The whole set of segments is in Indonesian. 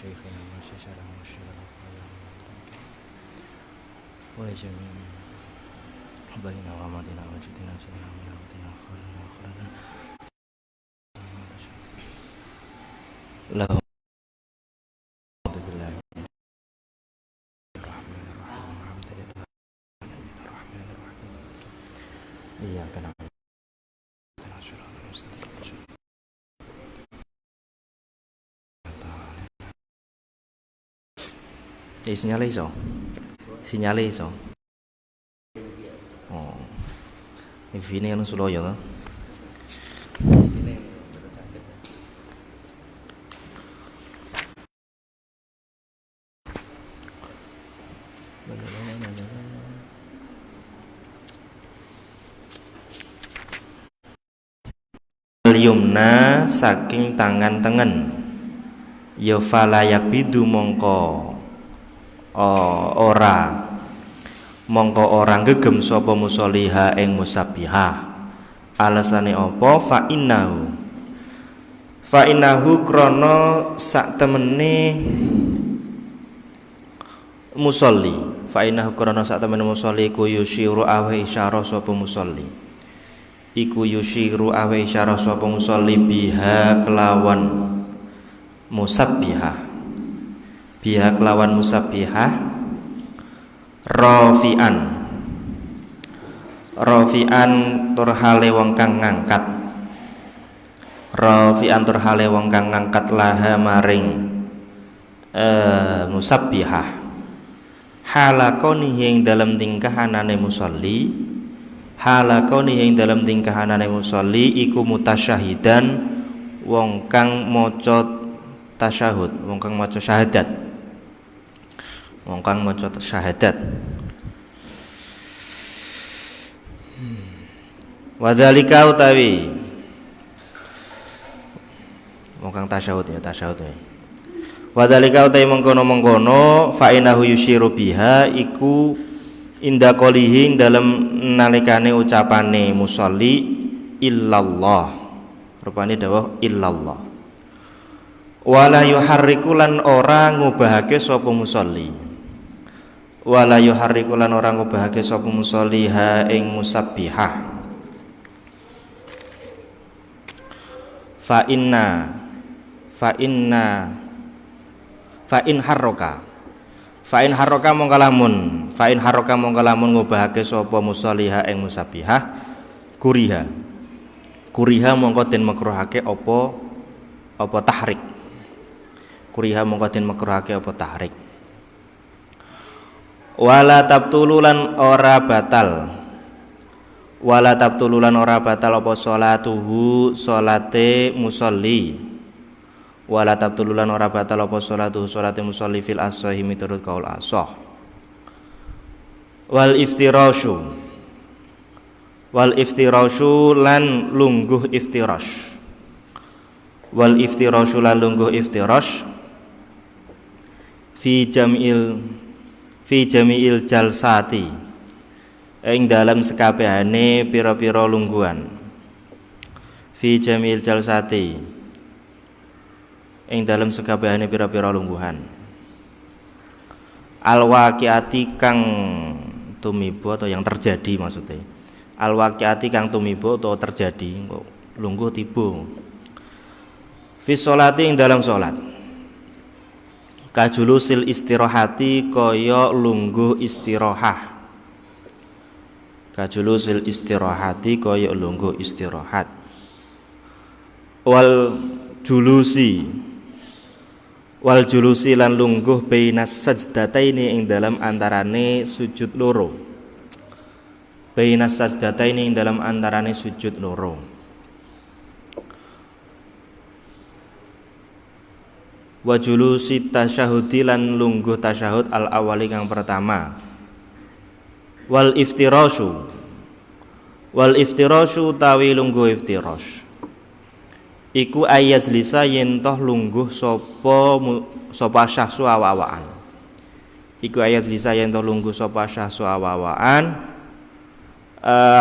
شيخنا وشيخنا وشيخنا ولجميع بين ومدنا وجدنا جدنا ومدنا خلنا خلنا له أعوذ بالله الرحمن الرحيم الحمد لله الرحمن الرحيم إياك نعبد واهدنا الصراط المستقيم sinyale iso oh ini kan Surabaya to al-yumna saking tangan tengen ya falayabidu mongko ora gegem sapa musoliha ing musabbihah. Alasane apa? Fa innahu krana sak temene musolli. Fa innahu krana sak temene musolli iku yusyiru awe isyarah sapa musolli. Iku yusyiru awe isyarah sapa musolli biha kelawan musabbihah. Biha kelawan musabbihah rafi'an tur hale wong kang ngangkat laha maring musabbihah halakoni ing dalam tingkahanane musolli iku mutasyahidan wong kang maca tasyahud wong kang maca syahadat Wadzalika utawi wong kang tasyahud ya. Wadzalika utawi mengkono fa innahu yusyiru biha iku inda qolihi dalem nalikane ucapane musolli illallah rupane dawuh illallah wala yuharriku lan ora ngubahake sapa musolli ha ing musabbihah fa in harroka mongko lamun ngubahake sapa musolliha ing musabbihah kuriha mongko den makruhake apa tahrik wala tabtululan ora batal apa sholatuhu sholate musolli fil as-sahih miturut kaul as-sah wal iftirashu lan lungguh iftirash fi jami'il jalsati ing dalam sekabehane pira-pira lungguhan al-waqiati kang tumiba atau yang terjadi maksudnya al-waqiati kang tumiba atau terjadi lungguh tiba fi sholati ing dalam salat kajulusil istirahati kaya lungguh istirahat wal julusi lan lungguh bainas sajdataini ing dalam antarane sujud loro wa julusi tasyahudi lan lungguh tasyahud al awali kang pertama wal iftirashu tawi lungguh iftirash iku ayazlisa yen toh lungguh sapa syahsu awaan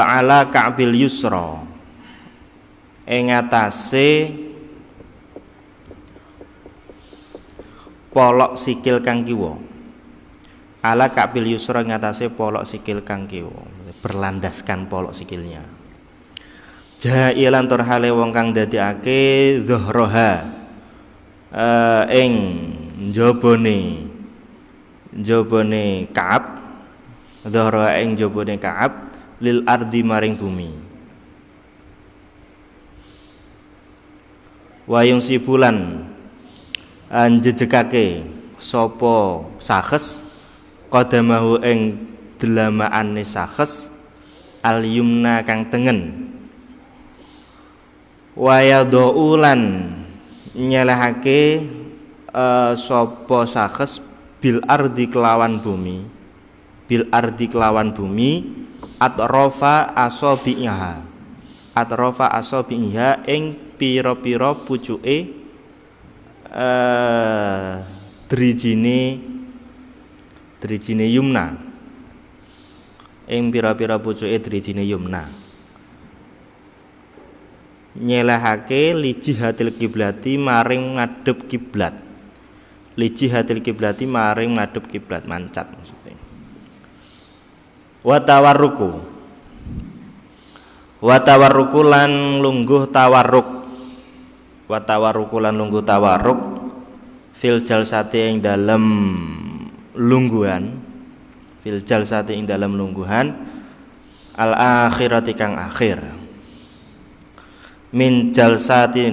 ala ka'bil yusra ing atase polok sikil kang kiwa ala kabil yusra ngatasé polok sikil kang kiwa, berlandaskan polok sikilnya. Jailan tur hale wong kang dadekake dhuhraha ing jabone Ka'ab, dhuhraha ing jabone Ka'ab lil ardi maring bumi. Wayung sibulan njejekake sapa sakhes qadamahu ing delamaane sakhes al yumna kang tengen. Wayadaulan nyelehake sapa sakhes bil ardi kelawan bumi atrofa asabiha ing pira-pira pucuke drijine yumna, ing pira-pira pucuke drijine yumna. Nyelehake lijihatil kiblati maring ngadhep kiblat, lijihatil kiblati maring ngadhep kiblat, mancat maksudnya. Wa tawarruku lan lungguh tawarruk fil jalsati ing dalem lungguhan al akhirati kang akhir min jalsati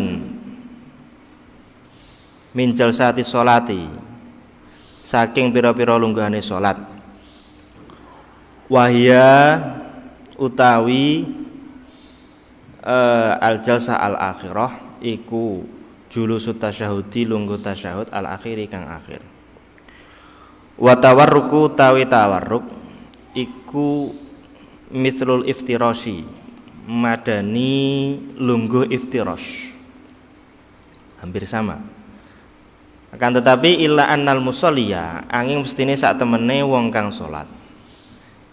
sholati saking pira-pira lungguhane salat. Wahya utawi al jalsa al akhirah iku julusut tasyahudi lungguh tasyahud al akhiri kang akhir. Wa tawarruku tawi tawarruk iku mithlul iftirasi madani lungguh iftiras, hampir sama. Akan tetapi illa annal musolliya angin mestine sak temene wong kang salat,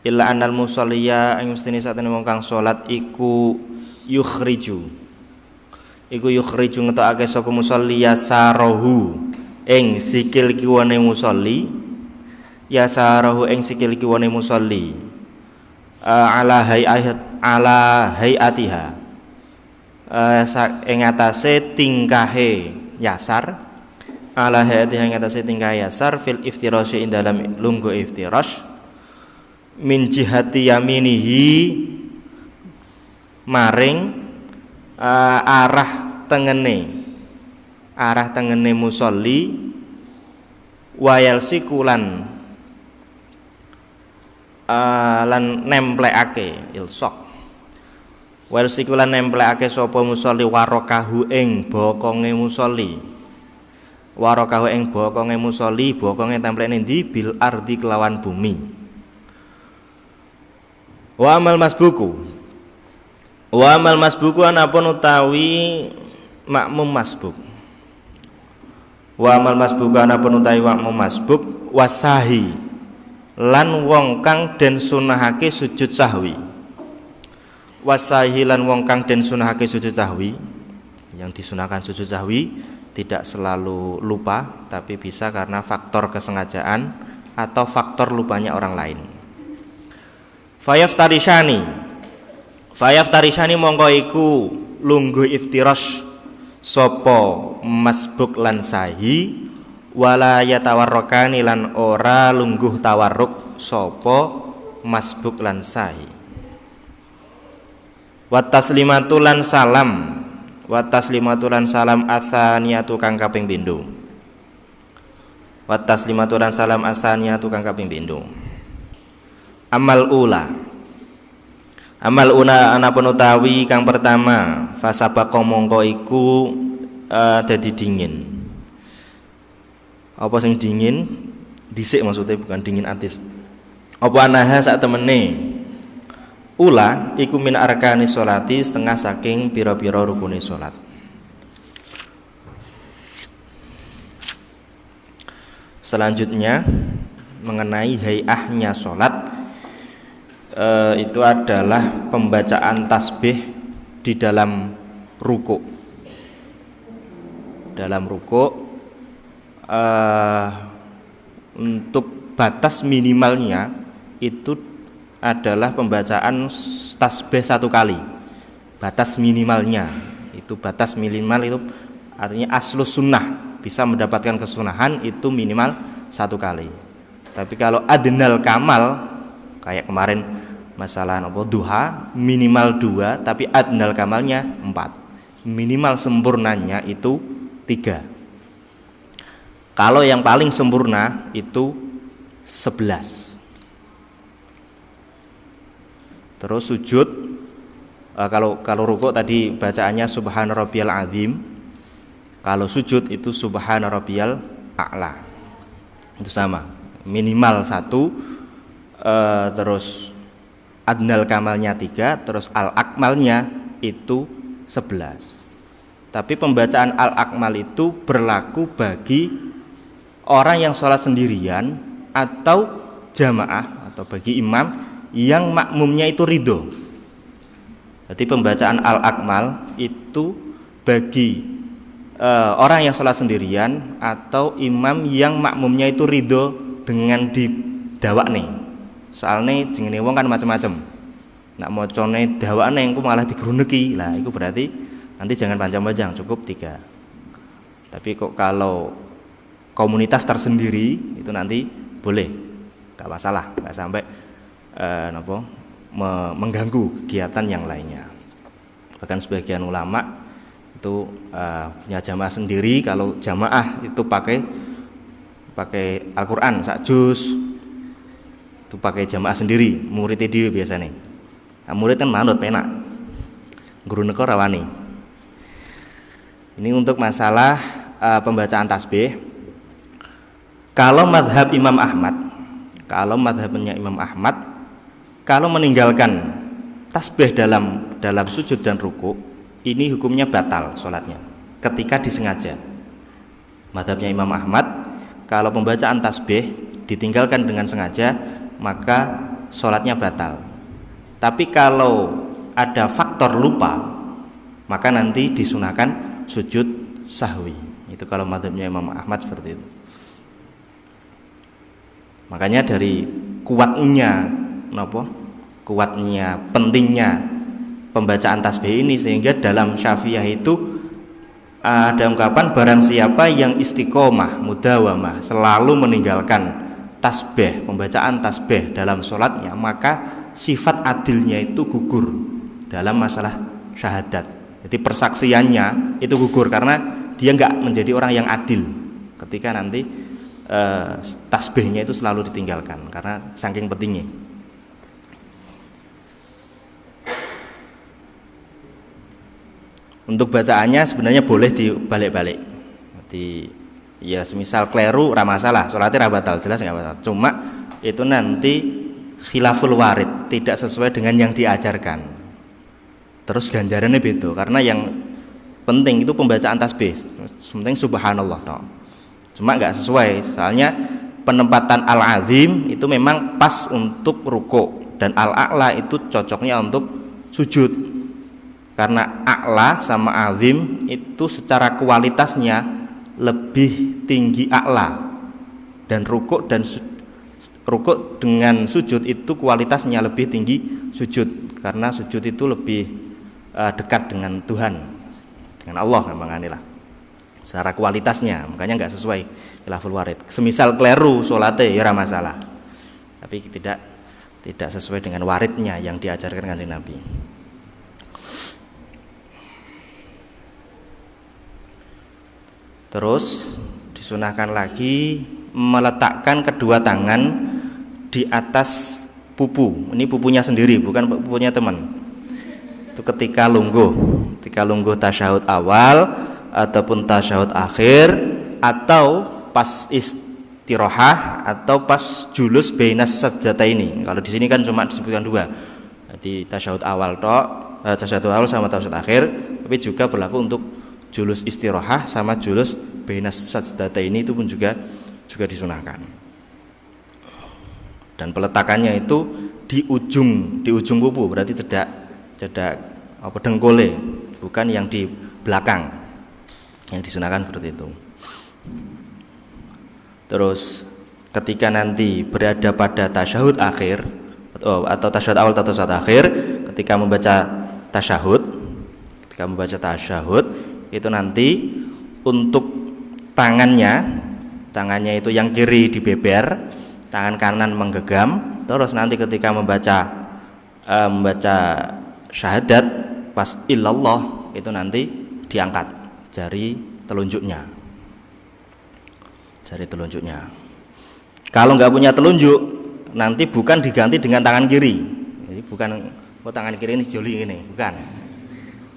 illa annal musolliya angin mestine sak temene wong kang salat iku yukhriju ngetokake sapa musolli yasarahu ing sikil kiwane musolli, yasarahu ing sikil kiwane musolli ala hayatiha ing atase tingkahe yasar, ala hayatiha ing atase tingkahe yasar fil iftirasyi ing dalam lungguh iftiras min jihati yaminihi maring arah tengene musolli wayal sikulan lan nemplekake ilsok wayal sikulan nemplekake sapa musolli warokahu ing bokonge musolli, bokonge templekne ndi bil ardi kelawan bumi. Wa amal masbuku anapun utawi makmum masbuk. Wa amal masbuku anapun utawi makmum masbuk wasahi lan wong kang den sunahake sujud sahwi. Wasahi lan wong kang den sunahake sujud sahwi, yang disunahkan sujud sahwi tidak selalu lupa, tapi bisa karena faktor kesengajaan atau faktor lupanya orang lain. Fayaftarishani mongko iku lungguh iftiras sapa masbuk lan sahi, wala yatawarrokani lan ora lungguh tawarruk sapa masbuk lan sahi. Wat taslimatu lan salam atsaniyatu kang kaping pindho. Wat taslimatu lan salam atsaniyatu kang kaping pindho. Amal ula anapun utawi kang pertama fasabaqo mongko iku dadi dingin. Apa sing dingin? Dhisik maksudnya, bukan dingin atis. Apa anaha sak temene ula iku min arkani sholati setengah saking pira-pira rukune salat. Selanjutnya mengenai hayahnya salat, itu adalah pembacaan tasbih di dalam ruku. Dalam ruku eh, untuk batas minimalnya itu adalah pembacaan tasbih 1 kali. Batas minimalnya itu, batas minimal itu artinya aslus sunnah, bisa mendapatkan kesunahan itu minimal 1 kali. Tapi kalau adnal kamal kayak kemarin masalah duha minimal 2, tapi adnal kamalnya 4, minimal sempurnanya itu 3. Kalau yang paling sempurna itu 11. Terus sujud, kalau rukuk tadi bacaannya subhana rabbiyal azim, kalau sujud itu subhana rabbiyal a'la. Itu sama, minimal 1, terus adnal kamalnya 3, terus al akmalnya itu 11. Tapi pembacaan al akmal itu berlaku bagi orang yang sholat sendirian atau jamaah, atau bagi imam yang makmumnya itu ridho. Jadi pembacaan al akmal itu bagi orang yang sholat sendirian atau imam yang makmumnya itu ridho dengan didawakne. Soalnya jenenge wong kan macam-macam. Nak mocone dawakne engko malah digruneki. Lah itu berarti nanti jangan panjang-panjang, cukup 3. Tapi kok kalau komunitas tersendiri itu nanti boleh, enggak masalah, enggak sampai mengganggu kegiatan yang lainnya. Bahkan sebagian ulama itu punya jamaah sendiri. Kalau jamaah itu pakai Al-Quran sak juz, itu pakai jamaah sendiri, muridnya dia biasanya. Nah, murid kan manut penak, guru neko rawani. Ini untuk masalah pembacaan tasbih. Kalau madhab Imam Ahmad, kalau madhabnya Imam Ahmad, kalau meninggalkan tasbih dalam sujud dan ruku, ini hukumnya batal sholatnya ketika disengaja. Madhabnya Imam Ahmad, kalau pembacaan tasbih ditinggalkan dengan sengaja, maka sholatnya batal. Tapi kalau ada faktor lupa, maka nanti disunahkan sujud sahwi. Itu kalau madhabnya Imam Ahmad seperti itu. Makanya dari kuatnya, pentingnya pembacaan tasbih ini, sehingga dalam Syafi'iyah itu ada ungkapan barang siapa yang istiqomah mudawamah selalu meninggalkan tasbih, pembacaan tasbih dalam sholatnya, maka sifat adilnya itu gugur dalam masalah syahadat. Jadi persaksiannya itu gugur karena dia enggak menjadi orang yang adil ketika nanti tasbihnya itu selalu ditinggalkan karena saking pentingnya. Untuk bacaannya sebenarnya boleh dibalik-balik. Jadi ya semisal kleru ra masalah, salatnya ra batal, jelas enggak masalah. Cuma itu nanti khilaful warid, tidak sesuai dengan yang diajarkan. Terus ganjarannya beda, karena yang penting itu pembacaan tasbih. Penting subhanallah no. Cuma enggak sesuai, soalnya penempatan al-azim itu memang pas untuk ruku, dan al-a'la itu cocoknya untuk sujud. Karena a'la sama azim itu secara kualitasnya lebih tinggi a'la, dan rukuk dengan sujud itu kualitasnya lebih tinggi sujud, karena sujud itu lebih dekat dengan Tuhan, dengan Allah memang inilah secara kualitasnya, makanya nggak sesuai khilaful warid. Semisal kleru sholatnya ya masalah, tapi tidak sesuai dengan waridnya yang diajarkan Kanjeng Nabi. Terus disunahkan lagi meletakkan kedua tangan di atas pupu. Ini pupunya sendiri, bukan pupunya teman. Itu ketika lungguh tasyahud awal ataupun tasyahud akhir, atau pas istirahah, atau pas julus bainas sajdataini. Kalau di sini kan cuma disebutkan 2. Jadi tasyahud awal tasyahud awal sama tasyahud akhir, tapi juga berlaku untuk julus istirahah sama julus bainas sajdataini, itu pun juga disunahkan. Dan peletakannya itu di ujung pupu, berarti cedak dengkule, bukan yang di belakang, yang disunahkan seperti itu. Terus ketika nanti berada pada tasyahud akhir atau tasyahud awal atau tasyahud akhir, ketika membaca tasyahud itu nanti untuk tangannya itu yang kiri dibeber, tangan kanan menggenggam. Terus nanti ketika membaca syahadat pas illallah itu nanti diangkat jari telunjuknya. Kalau nggak punya telunjuk, nanti bukan diganti dengan tangan kiri. Jadi bukan tangan kiri ini joli ini, bukan.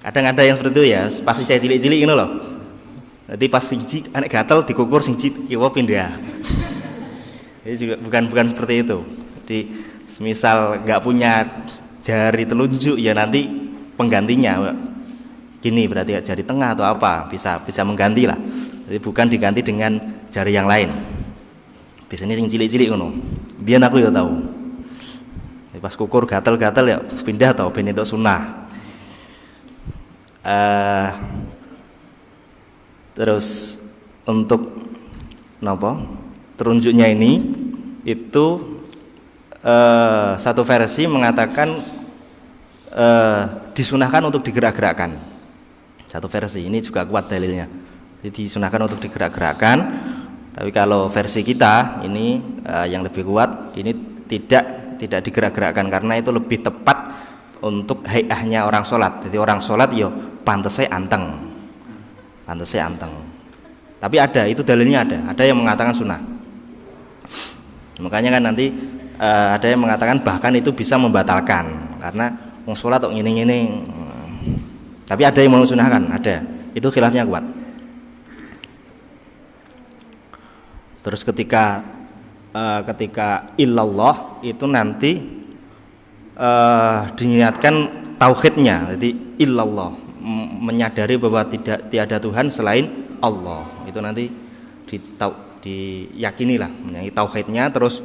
Kadang ada yang seperti itu ya, pas saya cilik-cilik ini loh. Nanti pas siji anak gatel dikukur siji kiwa pindah. Jadi juga bukan seperti itu. Jadi semisal nggak punya jari telunjuk ya nanti penggantinya gini, berarti jari tengah atau apa bisa mengganti lah. Jadi bukan diganti dengan jari yang lain. Biasanya sing cilik-cilik ngono. Biyen aku ya tahu. Jadi pas kukur gatel-gatel ya pindah atau ben entuk sunah. Terus untuk telunjuknya ini itu satu versi mengatakan disunahkan untuk digerak-gerakkan. Satu versi ini juga kuat dalilnya. Jadi disunahkan untuk digerak-gerakkan. Tapi kalau versi kita ini yang lebih kuat, ini tidak digerak-gerakkan karena itu lebih tepat untuk hayahnya orang sholat. Jadi orang sholat yo pantese anteng. Tapi itu dalilnya ada yang mengatakan sunnah. Makanya kan nanti ada yang mengatakan bahkan itu bisa membatalkan karena wong sholat kok ngene-ngene. Tapi ada yang mensunahkan, ada. Itu khilafnya kuat. Terus ketika illallah itu nanti diniatkan tauhidnya. Jadi illallah, menyadari bahwa tiada Tuhan selain Allah. Itu nanti diyakini lah, menyanyi tauhidnya. Terus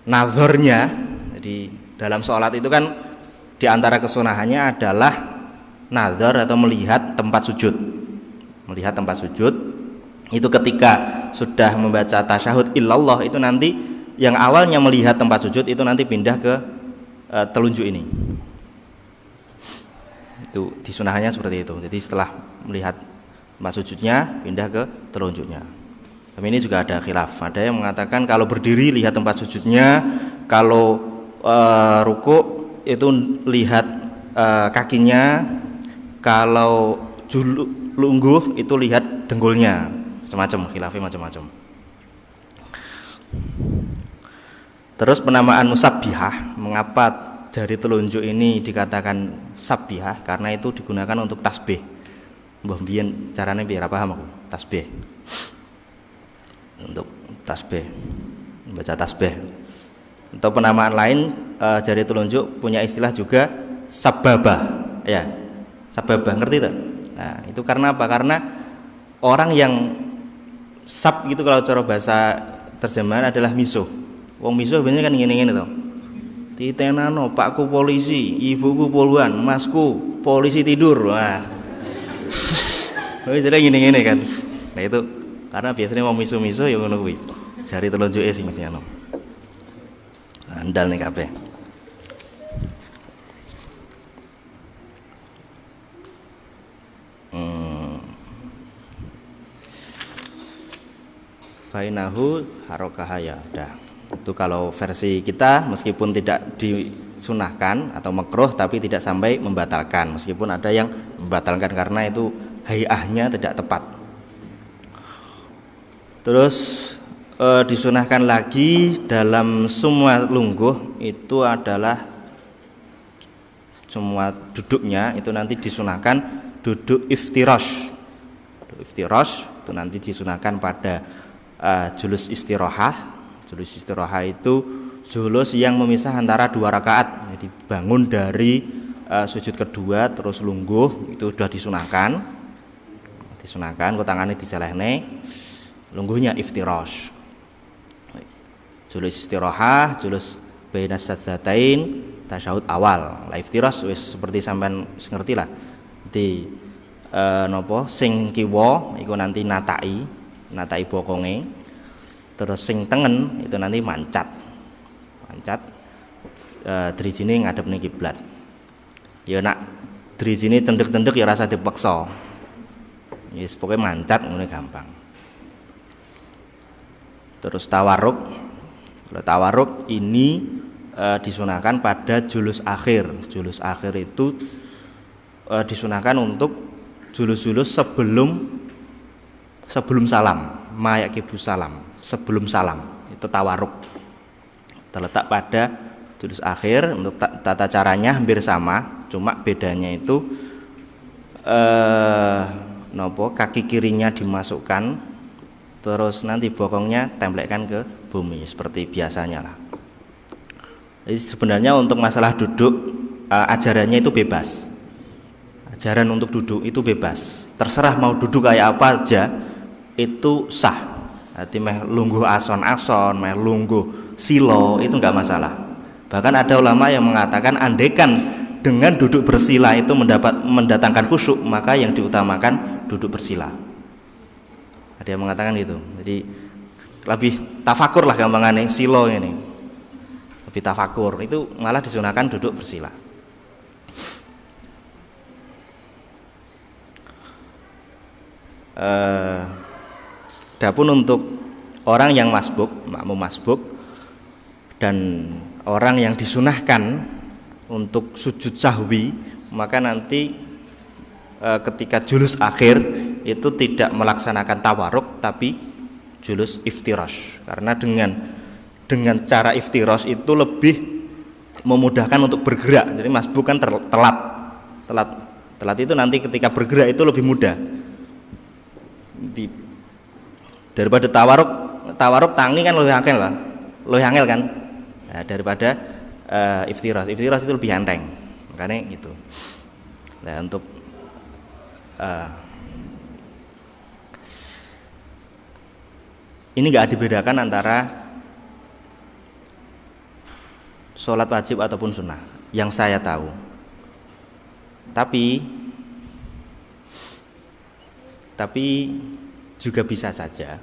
nazarnya, jadi dalam sholat itu kan diantara kesunahannya adalah nazar atau melihat tempat sujud. Itu ketika sudah membaca tasyahud illallah itu nanti yang awalnya melihat tempat sujud itu nanti pindah ke telunjuk ini. Itu disunahnya seperti itu. Jadi setelah melihat tempat sujudnya pindah ke telunjuknya. Tapi ini juga ada khilaf. Ada yang mengatakan kalau berdiri lihat tempat sujudnya, kalau ruku itu lihat kakinya, kalau lungguh itu lihat dengkulnya. Macam-macam, khilafnya macam-macam. Terus penamaan musabbihah, mengapa jari telunjuk ini dikatakan sabbihah? Karena itu digunakan untuk tasbih. Mbah biyen carane piye ra paham aku. Tasbih. Untuk tasbih. Baca tasbih. Atau penamaan lain jari telunjuk punya istilah juga sababah. Ya. Sababah, ngerti tak? Nah, itu karena apa? Karena orang yang sab gitu kalau cara bahasa terjemahan adalah misuh. Wong misuh biasanya kan ngene-ngene to. Titenano, pakku polisi, ibuku poluan, masku polisi tidur. Wah. Jadi ngene-ngene kan. Nah itu karena biasanya wong misuh-misuh ya ngono kuwi. Jari telunjuke sing ngono. Andal nih kabeh. Fainahu harokahaya. Dah. Itu kalau versi kita meskipun tidak disunahkan atau makruh tapi tidak sampai membatalkan, meskipun ada yang membatalkan karena itu hayahnya tidak tepat. Terus disunahkan lagi dalam semua lungguh itu adalah semua duduknya itu nanti disunahkan duduk iftirash. Iftirash itu nanti disunahkan pada julus istirahah. Julus istirahah itu julus yang memisah antara dua rakaat. Jadi bangun dari sujud kedua terus lungguh itu sudah disunahkan. Kok tangannya diselehne. Lungguhnya iftirash. Julus istirahah, julus bainas sajdatain, tasyahud awal. Lah iftirash wis seperti sampean ngerti lah. Di sing kiwa iku nanti natai bokonge. Terus sing tengen itu nanti mancat drijine ngadep ning kiblat. Ya nak drijine cendhek-cendhek ya rasa dipaksa. Yes, pokoknya mancat ngono gampang. Terus tawarruk. Kalau tawarruk ini disunahkan pada julus akhir. Julus akhir itu disunahkan untuk julus-julus sebelum salam, mayakibu salam, sebelum salam. Itu tawarruk. Terletak pada julus akhir. Untuk tata caranya hampir sama, cuma bedanya itu kaki kirinya dimasukkan, terus nanti bokongnya templekkan ke bumi seperti biasanya lah. Jadi sebenarnya untuk masalah duduk ajarannya itu bebas. Ajaran untuk duduk itu bebas. Terserah mau duduk kayak apa aja itu sah. Arti meh lungguh ason-ason, meh lungguh silo itu enggak masalah. Bahkan ada ulama yang mengatakan andaikan dengan duduk bersila itu mendatangkan khusyuk, maka yang diutamakan duduk bersila. Ada yang mengatakan itu. Jadi lebih tafakur lah gampangannya silo ini. Lebih tafakur, itu malah disunahkan duduk bersila. Adapun untuk orang yang masbuk, makmum masbuk, dan orang yang disunahkan untuk sujud sahwi, maka nanti ketika julus akhir itu tidak melaksanakan tawarruk tapi julus iftirash, karena dengan cara iftirash itu lebih memudahkan untuk bergerak. Jadi masbuk kan telat itu nanti ketika bergerak itu lebih mudah daripada tawarruk tangi kan lebih angel kan, nah, daripada iftirash itu lebih enteng, makanya gitu. Nah untuk ini nggak dibedakan antara sholat wajib ataupun sunnah yang saya tahu, tapi juga bisa saja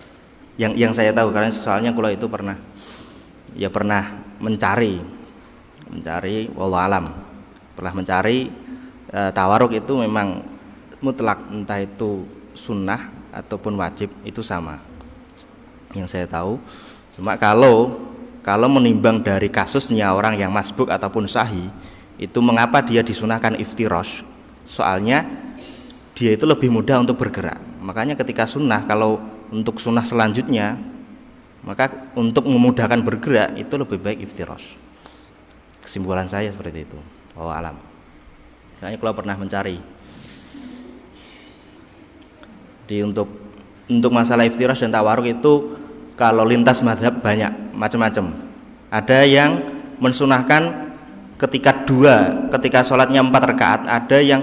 yang saya tahu, karena soalnya kalau itu pernah mencari wallahu alam, pernah mencari tawarruk itu memang mutlak, entah itu sunnah ataupun wajib itu sama yang saya tahu. Cuma kalau menimbang dari kasusnya orang yang masbuk ataupun sahih, itu mengapa dia disunahkan iftirash, soalnya dia itu lebih mudah untuk bergerak. Makanya ketika sunnah, kalau untuk sunnah selanjutnya, maka untuk memudahkan bergerak itu lebih baik iftirash. Kesimpulan saya seperti itu. Wallahu alam. Makanya kalau pernah mencari untuk masalah iftirash dan tawarruk itu, kalau lintas mazhab banyak macam-macam. Ada yang mensunahkan ketika sholatnya 4 rakaat, ada yang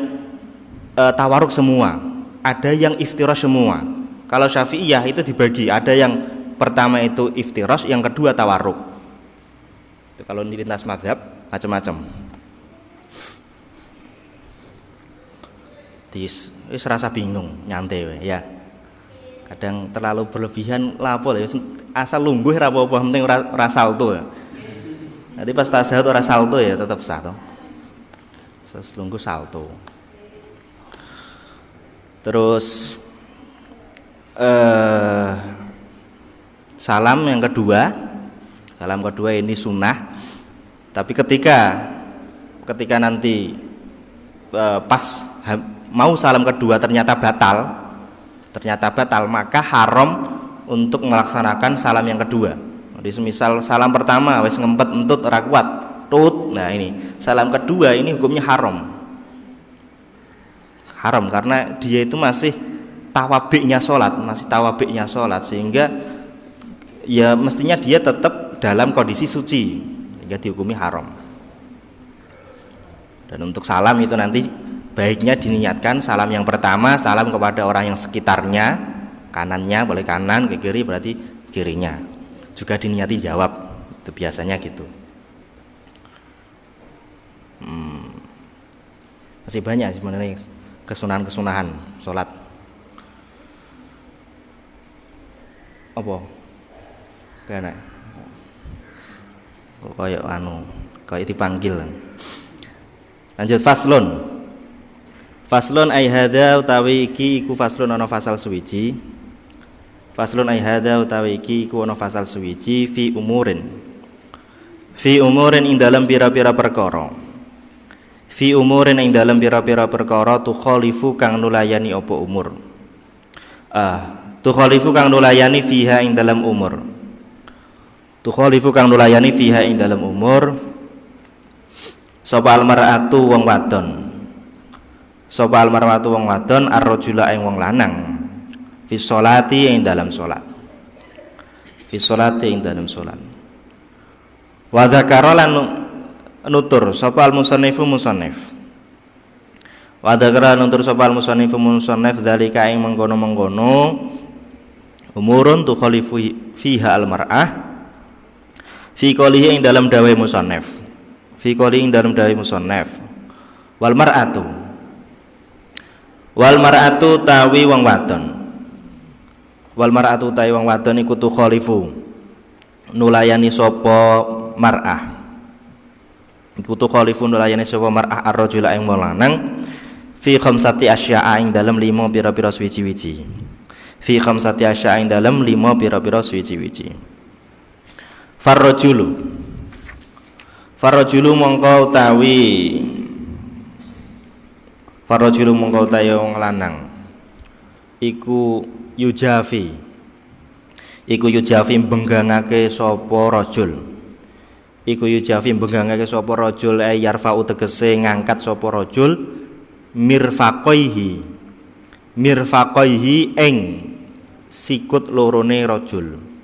tawarruk semua, ada yang iftirash semua. Kalau Syafi'iyah itu dibagi, ada yang pertama itu iftirash, yang kedua tawarruk. Itu kalau di lintas mazhab macam-macam. Wis rasa bingung nyantai ya. Kadang terlalu berlebihan lapo ya, asal lungguh ora apa-apa, penting ora salto ya. Nanti pas tasawuf ora salto ya tetap sah toh. Lungguh salto. Terus salam kedua ini sunnah, tapi ketika nanti pas mau salam kedua ternyata batal, maka haram untuk melaksanakan salam yang kedua. Jadi semisal salam pertama wis ngempet entut ora kuat tut, nah ini salam kedua ini hukumnya haram karena dia itu masih tawabiknya sholat, sehingga ya mestinya dia tetap dalam kondisi suci, sehingga dihukumi haram. Dan untuk salam itu nanti baiknya diniatkan salam yang pertama, salam kepada orang yang sekitarnya, kanannya boleh kanan, ke kiri berarti kirinya, juga diniati jawab, itu biasanya gitu. Masih banyak sebenarnya kesunahan sholat. Apa? Kena. Kok koyo anu, koyo dipanggil. Lanjut faslun. Faslun ai hadza utawi iki iku faslun ana fasal suwiji. Faslun ai hadza utawi iki iku ana fasal suwiji fi umurin. Fi umurin ing dalam pira-pira perkara. Fi umurin ing dalam pira-pira perkara tukhalifu kang nulayani apa umur. Tukhalifu kang nulayani fiha ing dalam umur. Tukhalifu kang nulayani fiha ing dalam umur. Sapa almar'atu wong wadon. Sapa almar'atu wong wadon ar-rajula ing wong lanang. Fi sholati ing dalam salat. Fi sholati ing dalam salat. Wa dzakara lan nutur sapa al-musannifu musannif. Wa dzakara nutur sapa al-musannifu musannif dzalika ing mengkono-mengkono umurun tukhalifu fiha al-mar'ah. Fi qolihi ing dalam dawai musannif. Fi qolihi ing dalam dawai musannif. Wal mar'atu. Wal mar'atu tawi wong wadon. Wal mar'atu tawi wong wadon iku tukhalifu nulayani sapa mar'ah. Iku tukhalifu nulayani sapa mar'ah ar-rajula ing wong lanang fi khamsati asya'a ing dalam 5 pira-pira suwiji-wiji. Fi khamsati asya'a ing dalam 5 pira-pira suwiji-wiji. Farrajulu mongko utawi farrajulu mongko utawi wong lanang iku yujafi benggangake sapa rajul iku yujafi benggangake sapa rajul yarfa'u tegese ngangkat sapa rajul mirfaqaihi ing sikut lorone rajul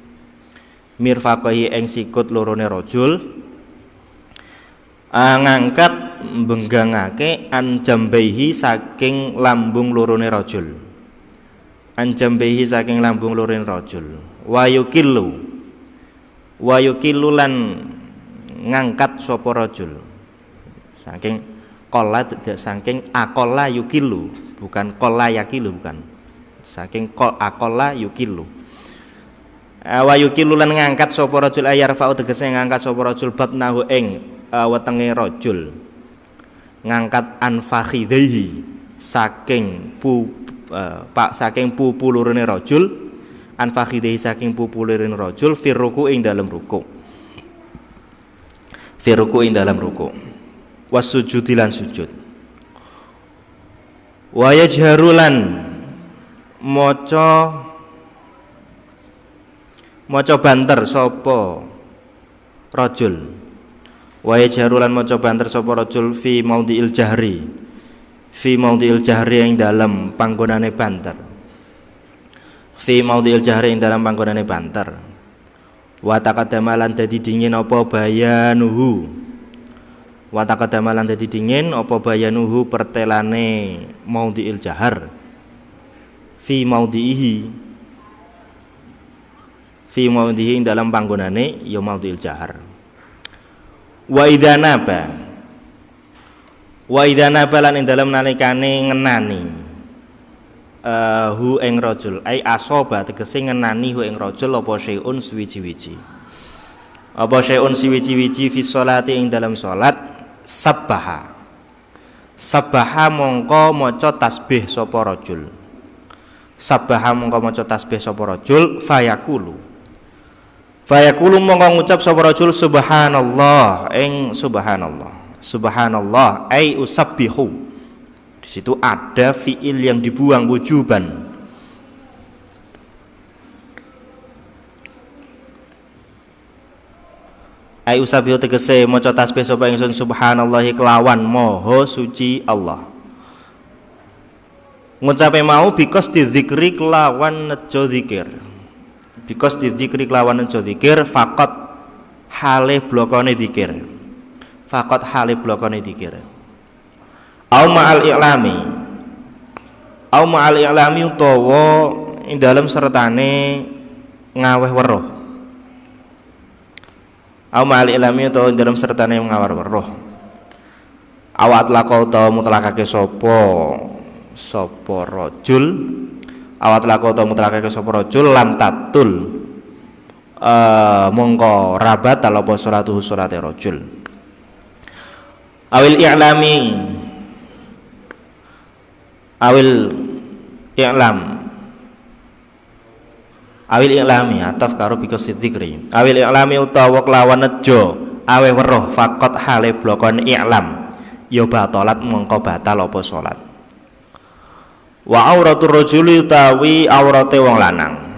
mirfaqaihi ing sikut lorone rajul ngangkat benggangake anjambaihi saking lambung lorone rajul anjambaihi saking lambung lorone rajul wayukillu lan ngangkat sapa rajul saking qalla saking aqalla yukillu bukan qalla yakilu bukan saking aqalla yukillu wa yukilu lan ngangkat sapa rajul ayarfa'u tegese ngangkat sapa rajul batnahu ing wetenge rajul ngangkat anfakhidaihi saking pupulurane rajul anfakhidaihi saking pupulurane rajul firruku ing dalam ruku wasujudi lan sujud wa yajharu lan maca banter sapa rajul wa yajharulan maca banter sapa rajul fi maudhi'il jahri ing dalam panggonane banter wa taqaddama lan dadi dingin apa bayanuhu pertelane maudhi'il jahar fi maudhihi dalam panggonane ya maudhi'il jahar wa idza naba lan ing dalam nalikane ngenani hu ing rajul ai asoba tegese ngenani hu ing rajul apa syai'un suwiji-wiji fi sholati ing dalam salat sabbaha mongko maca tasbih sapa rajul fayaqulu mongko ngucap sapa rajul subhanallah ing subhanallah ai usabbihu. Di situ ada fiil yang dibuang wujuban. Ai usabbihu tegese maca tasbih sapa ingsun subhanallahi kelawan maha suci Allah. Ngucape mau because dzikri kelawan nejo zikir. Because dzikri kelawan nejo zikir faqat hale blokone zikir. Faqat hale blokone zikir. Au ma'al i'lami utawa ing dalem sertane ngaweh weruh. Au ma'al i'lami utawa ing dalem sertane ngaweh weruh. Awat laqau utawa mutlakake sapa rajul. Awat laqau utawa mutlakake sapa rajul lam tatul mongko rabat apa salatuhu salate rajul. Awil i'lami ataf karo bikos dzikri. Awil i'lami utawa kelawan nejo awe weruh faqat hale blokon i'lam ya batalat mongko batal apa salat. Wa auratur rajuli utawi aurate wong lanang.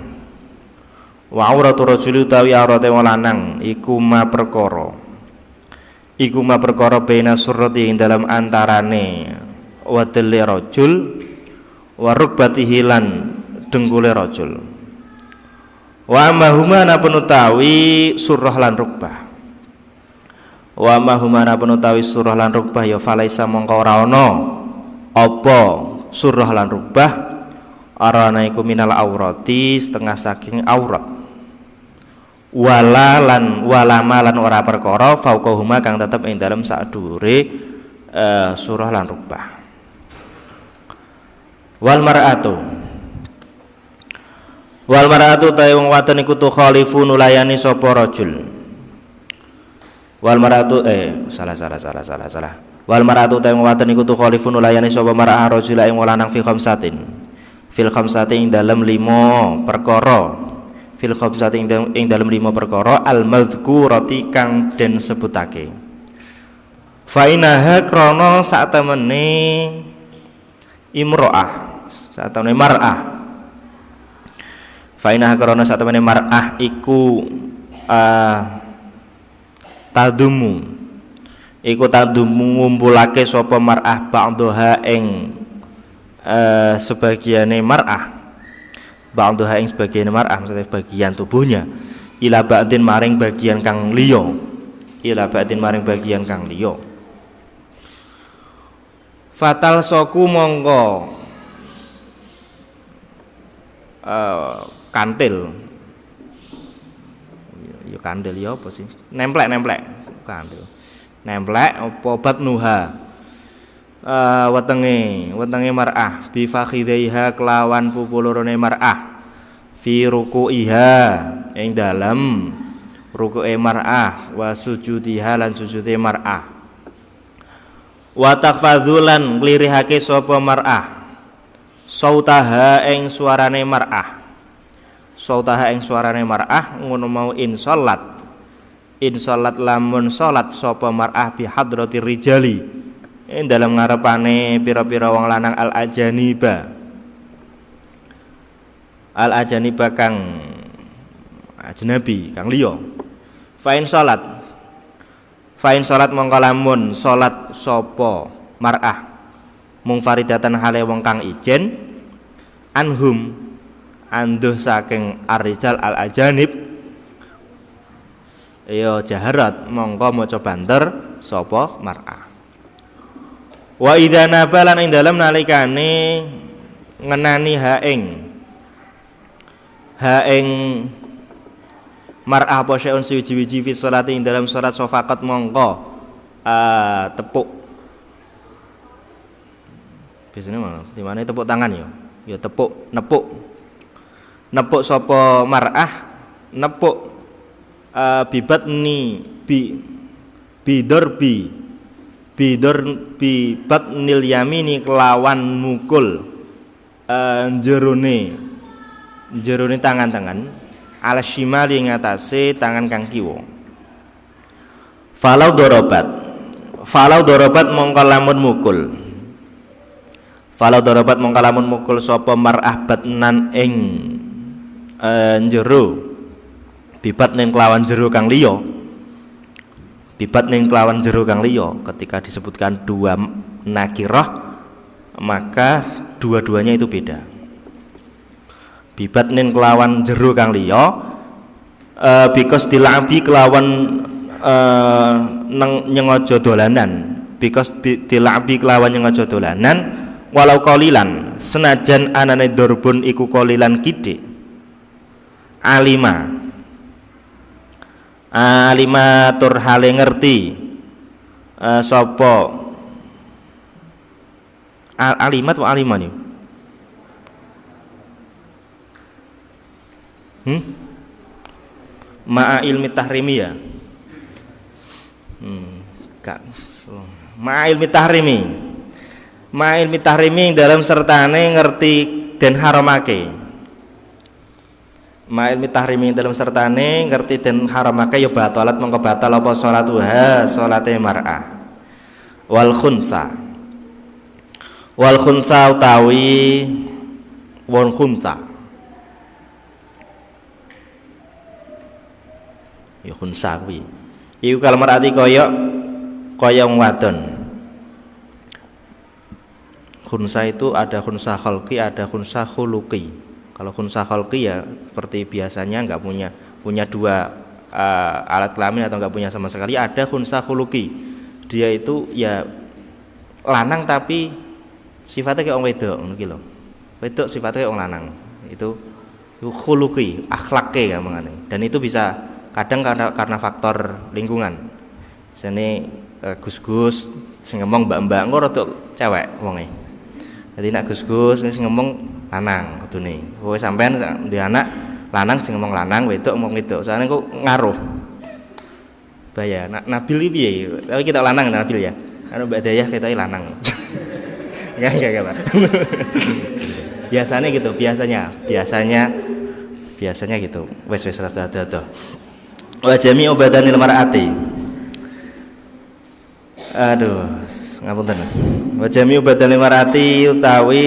Wa auratur rajuli utawi aurate wong lanang iku ma perkara baina surrati ing dalam antarane wadil rajul wa rukbatihi lan dengkule rajul. Wa mahumana penutawi surah lan rukbah. Wa mahumana penutawi surah lan rukbah ya falaisa mongko ora ana apa surah lan rukbah arana iku minal aurati setengah saking aurat. Walama lan ora perkara fauqahuma kang tetep ing dalem sadhuwure surah lan rukbah. Wal mar'atu ta wong wadon iku tu khalifu nulayani sapa rajul. Wal mar'atu salah. Wal mar'atu ta wong wadon iku tu khalifu nulayani sapa mar'ah rajul ing lanang fi khamsatin. Fil khamsatin ing dalem 5 perkara. Fil khamsatin ing dalem 5 perkara al mazkurati kang den sebutake. Fa inaha krana sak temene imro'ah, sak temene mar'ah. Fainah karena saat temene mar'ah iku tadumu ngumpulake sapa mar'ah ba'daha ing sebagiane mar'ah maksudnya bagian tubuhnya ila ba'din maring bagian kang liya fatal soku mongko kantil ya apa sih nemplek kantil nemplek apa batnuha wetenge mar'ah bi fakhidaiha kelawan pupulurane mar'ah fi ruku'iha ing dalem ruku'e mar'ah wa sujudiha lan sujude mar'ah wa takfadzulan nglirihake sapa mar'ah sautaha ing suarane mar'ah ngono mau in salat lamun salat sapa mar'ah bi hadratir rijali ing dalam ngarepane pira-pira wong lanang al ajaniba kang ajnabi kang liya fa in salat mongko lamun salat sapa mar'ah mungfaridatan hale wong kang ijen anhum anduh saking ar-rijal al-ajanib ya jaharat mongko maca banter sapa mar'ah wa idza nabalan ing dalem nalikane ngenani ha ing mar'ah apa syai'un suwiji-wiji fi sholati ing dalam salat sofaqat mongko tepuk biasanya mana? Di mana tepuk tangan ya? Ya nepuk sapa mar'ah nepuk bibatni batnil yamini kelawan mukul jerone tangan-tangan ala shimali ngatasé tangan kang kiwa. Falau dorobat mongko lamun mukul sapa mar'ah batnan ing jero bibat ning kelawan jero kang liya ketika disebutkan dua nakirah maka dua-duanya itu beda. Bibat ning kelawan jero kang liya because dilabi kelawan nyengaja dolanan walau qalilan senajan anane dorbun iku qalilan kidik alima tur hale ngerti sapa alimat wa aliman yo ma'a ilmi tahrimi ya. Ma'a ilmi tahrimi. Ma'a ilmi tahrimi dalam sertane ngerti den haramake. Ma'a ilmi tahrimi dalam sertane ngerti den haramake ya batalat mongko batal apa salatuha salate mar'ah. Wal khunsa utawi won khunsa ya khunsa kuwi iku kalmarati kaya wong wadon. Khunsa itu ada khunsa khalqi, ada khunsa khuluqi. Kalau khunsa khalqi ya seperti biasanya nggak punya dua alat kelamin atau nggak punya sama sekali. Ada khunsa khuluqi, dia itu ya lanang tapi sifatnya kayak orang wedok ngono ki lho. Wedok sifatnya kayak orang lanang. Itu khuluqi, akhlake ya mengane. Dan itu bisa kadang karena faktor lingkungan. Jane gus-gus sing ngomong mbak-mbak engko rada cewek wonge. Jadi nek gus-gus sing ngomong lanang kudune. Kowe sampean duwe anak lanang sing ngomong lanang, wedok ngomong wedok. Soalnya kok ngaruh. Bahaya. Nabil iki piye? Tapi kita lanang Nabil ya. Anu Mbak Dayah ketoke lanang. Enggak, Pak. Biasanya gitu, biasanya gitu. Wes rada-rada. Wa jami'u badanil mar'ati. Aduh, ngapunten. Wa jami'u badanil mar'ati utawi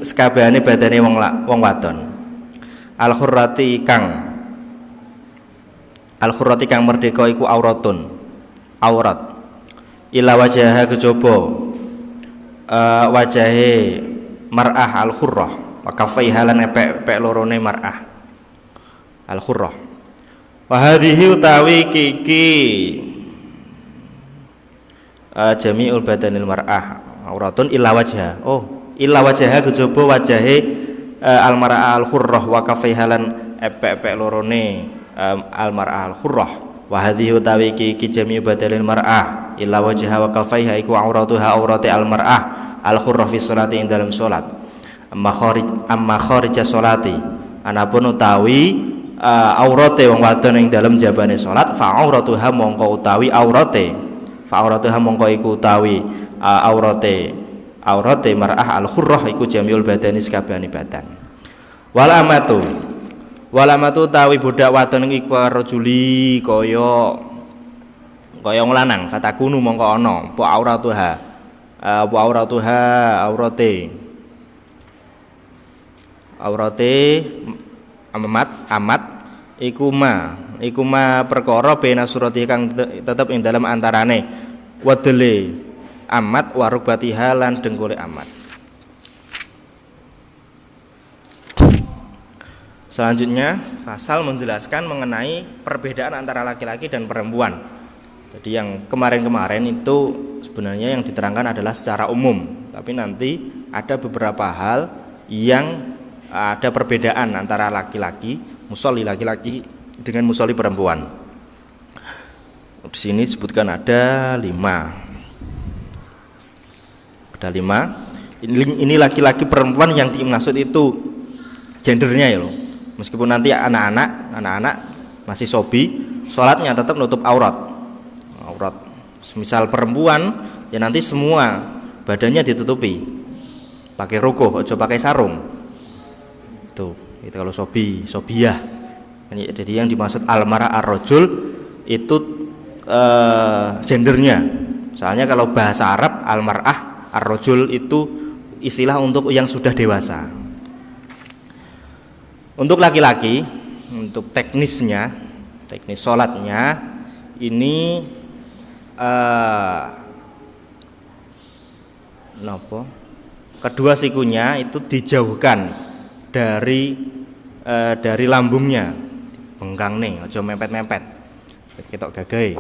sekabehane badane wong wadon. Al-khurrati kang merdeka iku auratun. Aurat. Ila wajaha kejaba wajahe mar'ah al-khurrah wa kafaiha lan epek lorone mar'ah al-khurrah. Wa hadhihi utawi kiki jami'ul badanil mar'ah auratun illa wajha. Illa wajaha kejaba wajahe al-mar'ah al-khurrah wa kafaiha lan epek lorone al-mar'ah al-khurrah. Wa hadhihi utawi kiki jami'u badanil mar'ah illa wajha wa kafaiha iku auratuha aurati al-mar'ah al-khurrah fi sholati ing dalam salat. Amma kharij sholati anapun utawi aurate wong wadon ing dalam jabane salat fa auratuha mongko utawi aurate iku utawi aurate mar'ah al-khurrah iku jamiul badani sakabehane badan. Wal amatu utawi budak wadon iku rajuli kaya wong lanang fatakunu mongko ana apa auratuha aurate amat iku ma perkara bena surati kang tetep ing dalam antarane wedele amat warubatiha lan dengkule amat. Selanjutnya pasal menjelaskan mengenai perbedaan antara laki-laki dan perempuan. Jadi yang kemarin-kemarin itu sebenarnya yang diterangkan adalah secara umum, tapi nanti ada beberapa hal yang ada perbedaan antara laki-laki, musolli laki-laki dengan musolli perempuan. Di sini disebutkan ada 5. Ada 5. Ini laki-laki perempuan yang dimaksud itu gendernya ya loh. Meskipun nanti anak-anak masih sobi, sholatnya tetap nutup aurat. Misal perempuan ya nanti semua badannya ditutupi pakai rukuh, aja pakai sarung. Itu kalau sobiyah. Jadi yang dimaksud al-mar'a ar-rajul itu gendernya. Soalnya kalau bahasa Arab al-mar'ah ar-rajul itu istilah untuk yang sudah dewasa. Untuk laki-laki, untuk teknis sholatnya ini kedua sikunya itu dijauhkan dari lambungnya, bengkang nih, aja mepet-mepet, ketok gagai.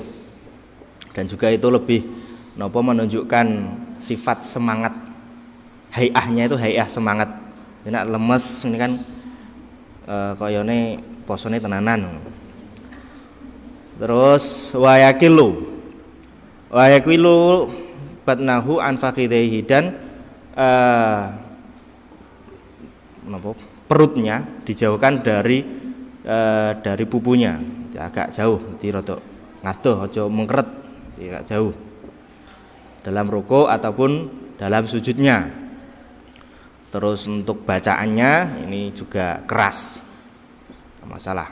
Dan juga itu lebih menunjukkan sifat semangat, hayahnya itu hayah semangat. Nek lemes ini kan koyone posone tenanan. Terus wayakilu batnahu an faqidaihi dan perutnya dijauhkan dari pupunya. agak jauh, jadi rada ngadoh, aja mengkeret, agak jauh. Dalam rukuk ataupun dalam sujudnya. Terus untuk bacaannya ini juga keras, tidak masalah.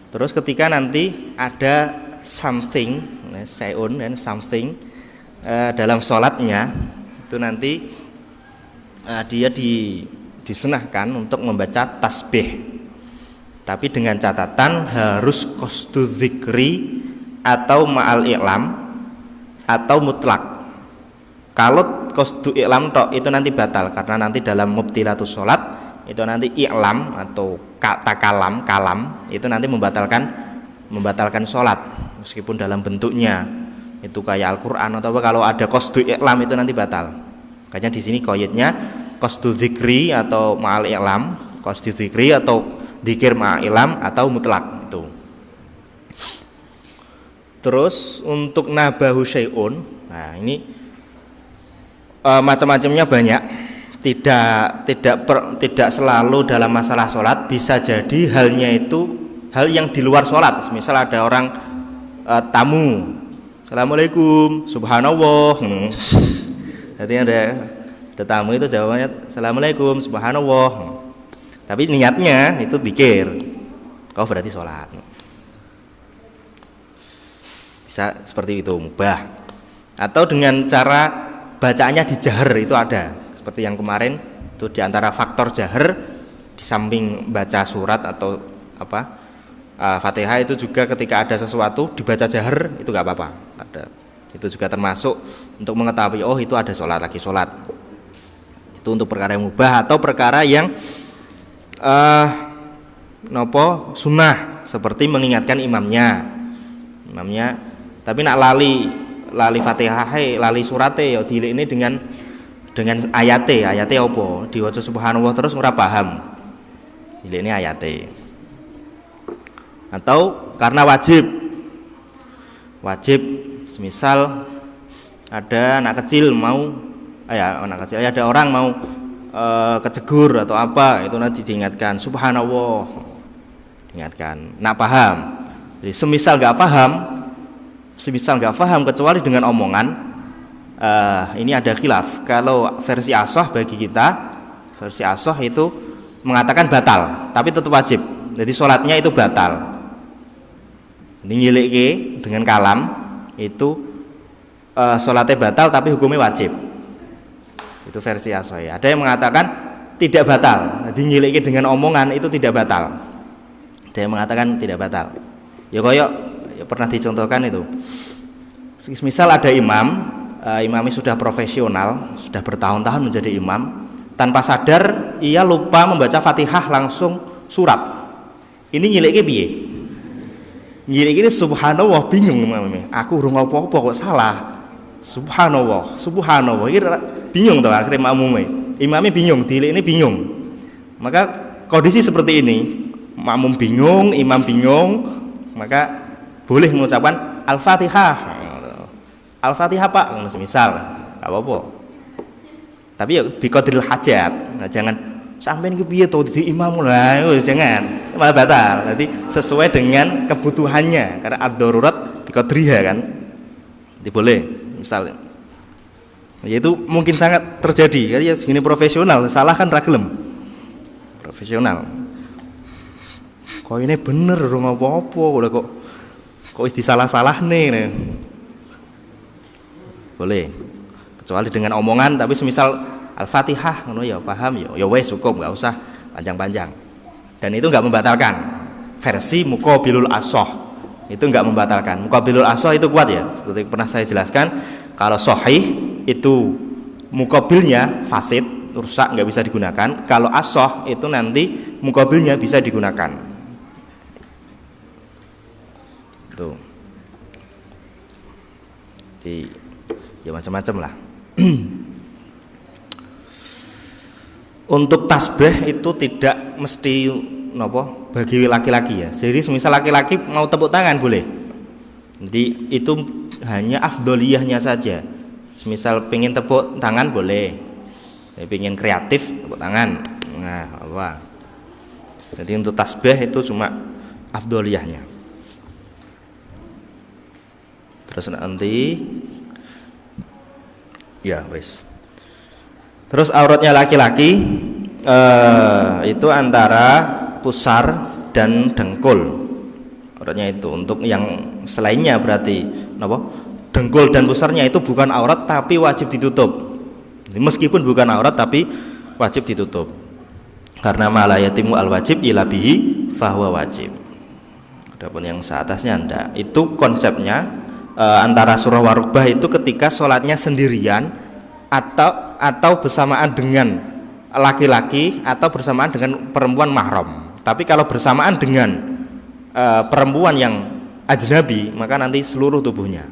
Terus ketika nanti ada something, sayun dan something dalam sholatnya, itu nanti dia disunahkan untuk membaca tasbih, tapi dengan catatan harus qasdu dzikri atau ma'al i'lam atau mutlak. Kalau qasdu i'lam tok itu nanti batal, karena nanti dalam mubtilatus sholat itu nanti i'lam atau kata kalam itu nanti membatalkan sholat meskipun dalam bentuknya itu kayak Al-Quran atau apa. Kalau ada qasdu i'lam itu nanti batal. Kayaknya di sini qaidnya qasdu dzikri atau ma'al i'lam, qasdu dzikri atau dzikir ma'al i'lam atau mutlak itu. Terus untuk nabahu syai'un, nah ini macam-macamnya banyak. Tidak selalu dalam masalah sholat, bisa jadi halnya itu hal yang di luar sholat. Misal ada orang tamu, assalamualaikum, subhanallah. Jadi ada tamu itu jawabannya assalamualaikum, subhanallah. Tapi niatnya itu dzikir, kau berarti sholat. Bisa seperti itu, mubah. Atau dengan cara bacaannya dijahar itu ada. Seperti yang kemarin itu diantara faktor jahar di samping baca surat atau apa Fatihah itu juga ketika ada sesuatu dibaca jahar itu nggak apa-apa. Itu juga termasuk untuk mengetahui oh itu ada sholat, lagi sholat. Itu untuk perkara yang mubah atau perkara yang sunnah seperti mengingatkan imamnya. Tapi nak lali Fatihah, lali surate ya dilek ini dengan ayate apa diwaca subhanallah terus ora paham ini ayate. Atau karena wajib semisal ada anak kecil ada orang mau kecegur atau apa, itu nanti diingatkan subhanallah, diingatkan nak paham. Jadi semisal nggak paham kecuali dengan omongan. Ini ada khilaf. Kalau versi ashah bagi kita, versi ashah itu mengatakan batal, tapi tetap wajib. Jadi sholatnya itu batal. Ngilik dengan kalam itu sholatnya batal, tapi hukumnya wajib. Itu versi ashah ya. Ada yang mengatakan tidak batal. Jadi ngilik dengan omongan itu tidak batal. Ada yang mengatakan tidak batal. Ya koyok pernah dicontohkan itu. Misal ada imamnya sudah profesional, sudah bertahun-tahun menjadi imam, tanpa sadar ia lupa membaca Fatihah langsung surat. Ini nyilik piye? Nyilik ini subhanallah, bingung imamnya. Aku urung apa-apa kok salah. Subhanallah. Ini bingung tuh akhirnya imamnya bingung, dilik ini bingung. Maka kondisi seperti ini, makmum bingung, imam bingung, maka boleh mengucapkan Al-Fatihah. Al-Fatihah Pak, misal, nggak apa-apa. Tapi ya biqadril hajat, jangan sampai piye to di imam lah, jangan, malah batal. Nanti sesuai dengan kebutuhannya, karena ad-darurat biqadriha kan. Jadi boleh, misalnya. Yaitu mungkin sangat terjadi, karena ya segini profesional, salah kan ragilem. Profesional. Kok ini bener dong apa-apa, kok disalah-salah nih. Boleh, kecuali dengan omongan. Tapi semisal Al-Fatihah ngono ya paham ya wes cukup, nggak usah panjang-panjang. Dan itu nggak membatalkan. Versi muqabilul ashah itu nggak membatalkan. Muqabilul ashah itu kuat ya, seperti pernah saya jelaskan. Kalau sahih itu muqabilnya fasid, rusak, nggak bisa digunakan. Kalau ashah itu nanti muqabilnya bisa digunakan. Tuh. Ya macam-macam lah. Untuk tasbih itu tidak mesti bagi laki-laki ya. Jadi semisal laki-laki mau tepuk tangan boleh. Jadi itu hanya afdoliyahnya saja. Semisal pengen tepuk tangan boleh. Pengen kreatif tepuk tangan. Nah, apa? Jadi untuk tasbih itu cuma afdoliyahnya. Terus nanti ya wes. Terus auratnya laki-laki itu antara pusar dan dengkul. Auratnya itu untuk yang selainnya berarti apa? Dengkul dan pusarnya itu bukan aurat tapi wajib ditutup. Meskipun bukan aurat tapi wajib ditutup. Karena malayatimu al wajib ila bihi fahuwa wajib. Adapun yang seatasnya enggak. Itu konsepnya antara surah warubah itu ketika sholatnya sendirian atau bersamaan dengan laki-laki atau bersamaan dengan perempuan mahram. Tapi kalau bersamaan dengan perempuan yang ajnabi maka nanti seluruh tubuhnya.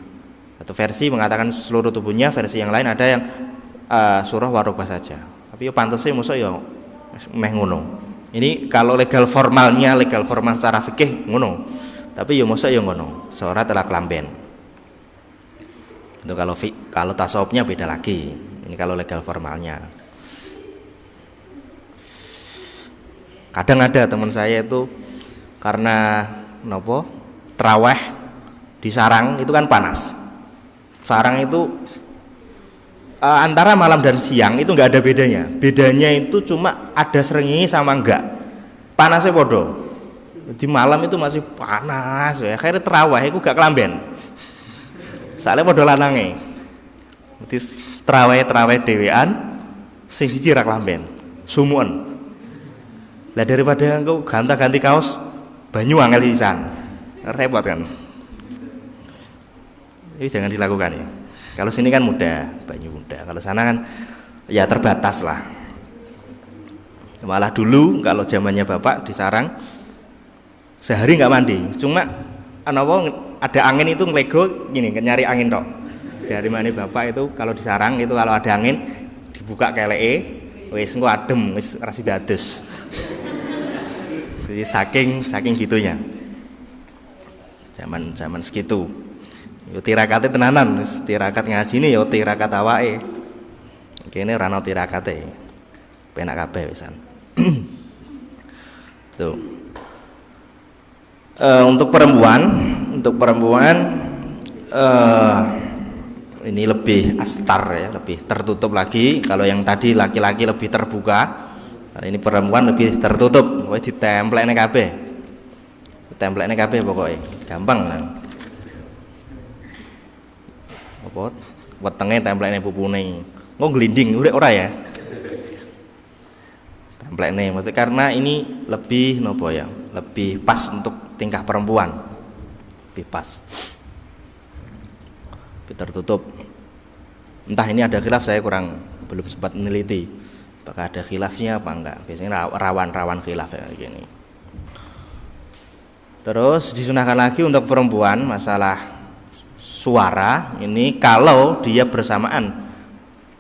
Satu versi mengatakan seluruh tubuhnya, versi yang lain ada yang surah warubah saja. Tapi yo pantese mosok yo meh ngono. Ini kalau legal formal secara fikih ngono. Tapi yo mosok yo ngono. Sholat ala kelamben. Itu kalau tasawufnya beda lagi. Ini kalau legal formalnya. Kadang ada teman saya itu karena nopo traweh di sarang itu kan panas. Sarang itu antara malam dan siang itu nggak ada bedanya. Bedanya itu cuma ada srengenge sama enggak. Panasnya bodoh. Di malam itu masih panas ya. Akhirnya traweh itu gak kelamben. Soalnya bodoh lanange. Berarti traweh dhewean sing siji ra kelamben. Sumuan. Lah daripada engkau ganti kaos banyu angel sisan. Repot kan. Ini jangan dilakukan ya. Kalau sini kan mudah, banyu mudah. Kalau sana kan ya terbatas lah. Malah dulu kalau zamannya bapak di sarang sehari nggak mandi. Cuma ada angin itu ngelego gini, nyari angin tok. Dari mana bapak itu kalau di sarang itu kalau ada angin dibuka keleke, wis engko adem, wis rasi dados. Jadi saking gitunya. Zaman segitu. Yo tirakate tenanan, wis tirakat ngajine yo tirakat awake. Kene ora ana tirakate. Penak kabeh wisan. Tuh. Untuk perempuan ini lebih astar ya, lebih tertutup lagi. Kalau yang tadi laki-laki lebih terbuka, ini perempuan lebih tertutup. Pokoknya ditemplekne kabeh. Ditemplekne kabeh pokoknya. Gampang lah. Apa? Wetenge templekne pupune. Engko glinding urek ora ya? Templekne maksudnya karena ini lebih nopo ya? Lebih pas untuk tingkah perempuan. Lebih pas. Lebih tertutup. Entah ini ada khilaf, saya belum sempat meneliti. Apakah ada khilafnya apa enggak? Biasanya rawan khilaf ya gini. Terus disunahkan lagi untuk perempuan masalah suara ini kalau dia bersamaan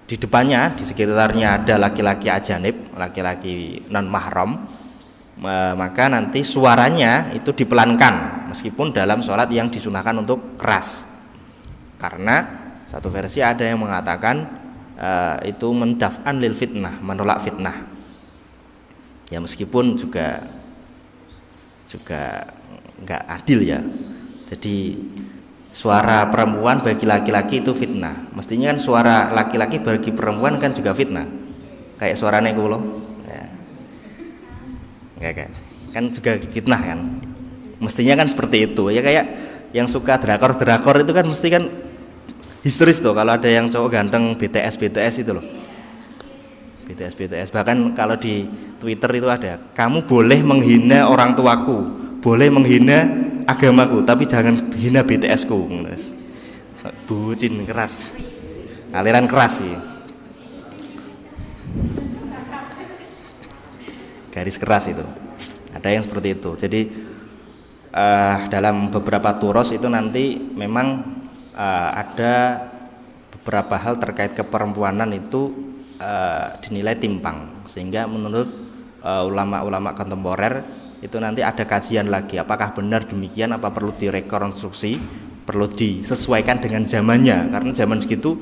di depannya, di sekitarnya ada laki-laki ajanib, laki-laki non mahram, maka nanti suaranya itu dipelankan meskipun dalam sholat yang disunahkan untuk keras. Karena satu versi ada yang mengatakan itu mendaf'an lil fitnah, menolak fitnah. Ya meskipun juga enggak adil ya. Jadi suara perempuan bagi laki-laki itu fitnah. Mestinya kan suara laki-laki bagi perempuan kan juga fitnah. Kayak suarane kulo. Ya. Kan juga fitnah kan. Mestinya kan seperti itu. Ya kayak yang suka drakor itu kan mesti kan histeris tuh kalau ada yang cowok ganteng BTS itu loh. BTS bahkan kalau di Twitter itu ada, kamu boleh menghina orang tuaku, boleh menghina agamaku, tapi jangan hina BTS ku. Bucin keras, aliran keras sih, garis keras itu. Ada yang seperti itu. Jadi dalam beberapa turos itu nanti memang ada beberapa hal terkait keperempuanan itu dinilai timpang, sehingga menurut ulama-ulama kontemporer itu nanti ada kajian lagi apakah benar demikian, apa perlu direkonstruksi, perlu disesuaikan dengan zamannya, karena zaman segitu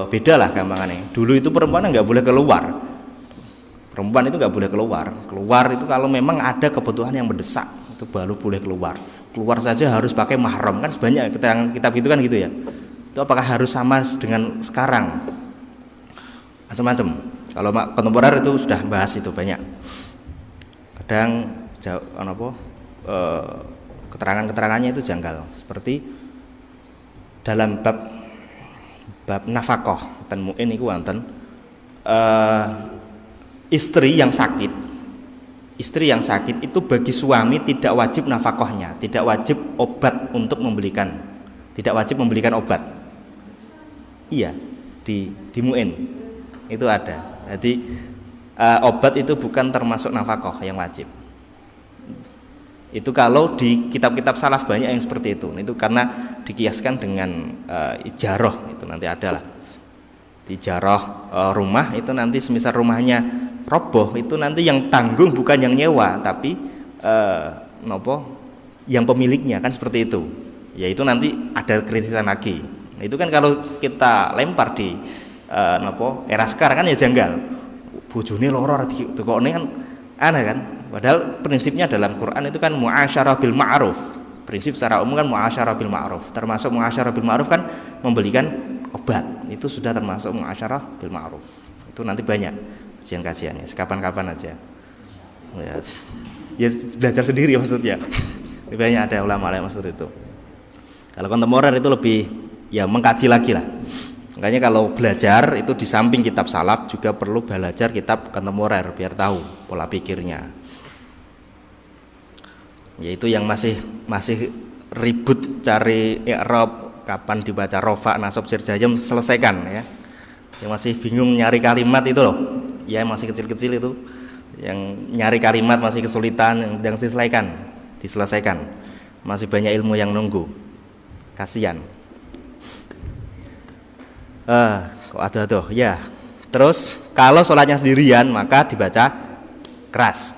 beda lah gampangannya. Dulu itu perempuan nggak boleh keluar, Perempuan itu nggak boleh keluar. Keluar itu kalau memang ada kebutuhan yang mendesak, itu baru boleh keluar. Keluar saja harus pakai mahram, kan banyak keterangan kitab itu kan gitu ya. Itu apakah harus sama dengan sekarang? Macam-macam. Kalau kontemporer itu sudah bahas itu banyak. Kadang keterangan-keterangannya itu janggal. Seperti dalam bab nafkah ten muin iku wonten istri yang sakit itu bagi suami tidak wajib nafkahnya, tidak wajib obat untuk membelikan, tidak wajib membelikan obat. Iya, di muin itu ada. Jadi obat itu bukan termasuk nafkah yang wajib. Itu kalau di kitab-kitab salaf banyak yang seperti itu. Itu karena dikiaskan dengan ijarah, itu nanti adalah di ijarah rumah itu nanti semisal rumahnya roboh itu nanti yang tanggung bukan yang nyewa tapi yang pemiliknya, kan seperti itu. Ya itu nanti ada kritisan lagi. Nah, itu kan kalau kita lempar di era sekarang kan ya janggal. Bojone loro dikokne kan aneh kan. Padahal prinsipnya dalam Quran itu kan muasyarah bil ma'ruf. Prinsip secara umum kan muasyarah bil ma'ruf. Termasuk muasyarah bil ma'ruf kan membelikan obat. Itu sudah termasuk muasyarah bil ma'ruf. Itu nanti banyak kajian-kajiannya. Sekapan-kapan aja. Ya belajar sendiri maksudnya. Banyak ada ulama yang maksud itu. Kalau kontemporer itu lebih ya mengkaji lagi lah. Makanya kalau belajar itu di samping kitab salaf juga perlu belajar kitab kontemporer biar tahu pola pikirnya. Yaitu yang masih ribut cari i'rab, kapan dibaca rofa, nasab, jar, jazm, selesaikan ya. Yang masih bingung nyari kalimat itu loh. Ya masih kecil-kecil itu. Yang nyari kalimat masih kesulitan, yang diselesaikan. Masih banyak ilmu yang nunggu. Kasihan. Kok ada tuh ya. Terus kalau sholatnya sendirian maka dibaca keras.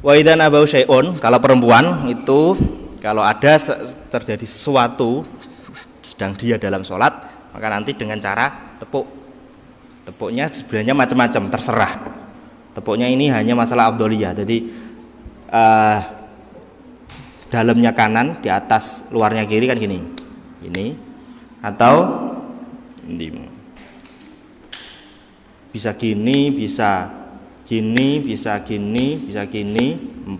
Wa idzan abau syai'un, kalau perempuan itu kalau ada terjadi sesuatu sedang dia dalam sholat maka nanti dengan cara tepuknya sebenarnya macam-macam, terserah. Tepuknya ini hanya masalah afdholiyah. Jadi dalamnya kanan, di atas luarnya kiri kan gini. Ini atau ini. Bisa gini, bisa gini, bisa gini, bisa gini, 4.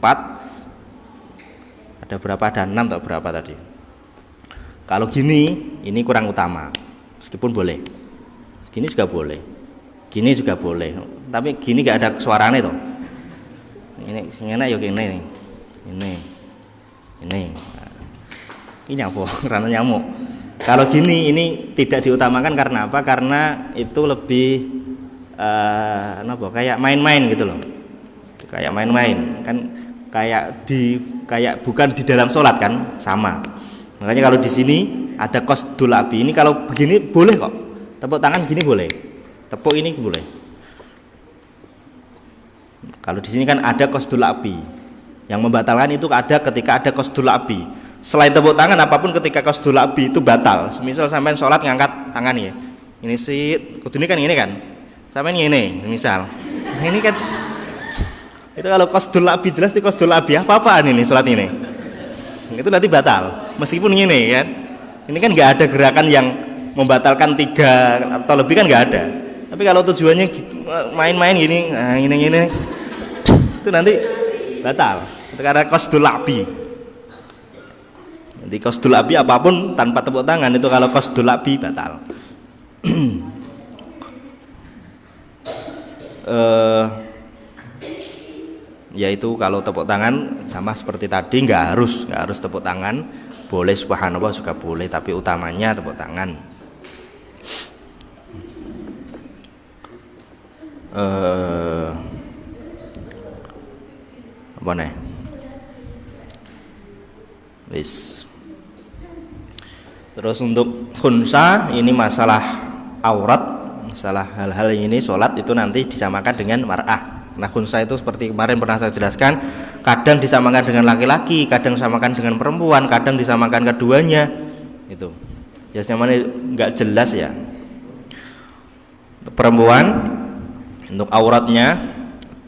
Ada berapa? Ada 6 atau berapa tadi? Kalau gini, ini kurang utama. Meskipun boleh. Gini juga boleh. Gini juga boleh. Tapi gini gak ada suaranya toh. Ini enak ya gini nih. Ini. Ini apa? Karena nyamuk. Kalau gini ini tidak diutamakan karena apa? Karena itu lebih kayak main-main gitu loh. Kayak main-main kan kayak bukan di dalam sholat kan, sama. Makanya kalau di sini ada qasdul abi. Ini kalau begini boleh kok. Tepuk tangan gini boleh. Tepuk ini boleh. Kalau di sini kan ada qasdul abi. Yang membatalkan itu ada ketika ada qasdul abi. Selain tepuk tangan apapun ketika qasdul abi itu batal. Misal sampai sholat ngangkat tangan ya. Ini sih kudune kan ini kan. Sampai ini misal. Nah ini kan itu kalau qasdul abi jelas itu qasdul abi apa-apaan ini sholat ini. Itu nanti batal. Meskipun ini kan. Ini kan nggak ada gerakan yang membatalkan 3 atau lebih kan nggak ada. Tapi kalau tujuannya main-main gini, nah ini itu nanti batal. Itu karena qasdul abi. Nanti qasdul abi apapun tanpa tepuk tangan itu kalau qasdul abi batal. Yaitu kalau tepuk tangan sama seperti tadi nggak harus tepuk tangan, boleh subhanallah juga boleh, tapi utamanya tepuk tangan. Apa nih? Terus untuk khunsa ini masalah aurat, masalah hal-hal ini sholat itu nanti disamakan dengan mar'ah. Nah khunsa itu seperti kemarin pernah saya jelaskan, kadang disamakan dengan laki-laki, kadang disamakan dengan perempuan, kadang disamakan keduanya. Itu ya namanya nggak jelas ya. Untuk perempuan Untuk auratnya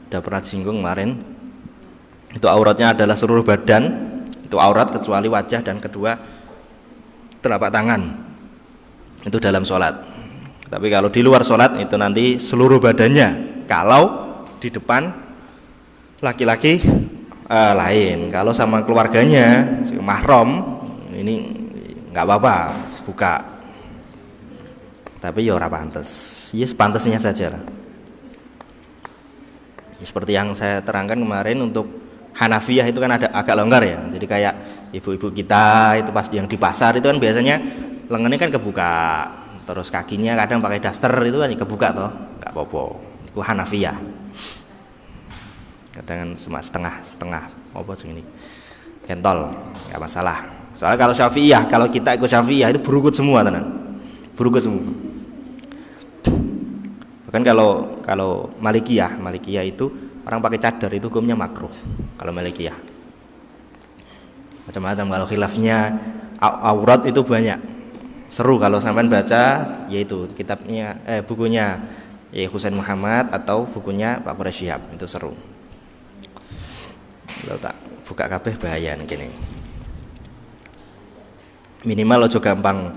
udah pernah disinggung kemarin. Itu auratnya adalah seluruh badan, itu aurat kecuali wajah dan kedua telapak tangan. Itu dalam sholat. Tapi kalau di luar sholat itu nanti seluruh badannya. Kalau di depan laki-laki lain. Kalau sama keluarganya mahram ini nggak apa-apa buka. Tapi ya ora pantes. Ya sepantasnya saja lah. Seperti yang saya terangkan kemarin untuk Hanafiyah itu kan ada agak longgar ya. Jadi kayak ibu-ibu kita itu pas yang di pasar itu kan biasanya lengannya kan kebuka, terus kakinya kadang pakai daster itu kan kebuka toh, nggak apa-apa. Itu Hanafiyah. Kadang kan cuma setengah apa segini kentol, nggak masalah. Soalnya kalau Syafi'iyah, kalau kita ikut Syafi'iyah itu berukut semua tenan, berukut semua. Bahkan kalau Malikiyah itu orang pakai cadar itu hukumnya makruh kalau Malikiyah. Macam-macam kalau khilafnya aurat itu banyak. Seru kalau sampean baca yaitu kitabnya bukunya Husain Muhammad atau bukunya Pak Quraish Shihab, itu seru. Kalau tak buka kabeh bahaya gini. Minimal ojo gampang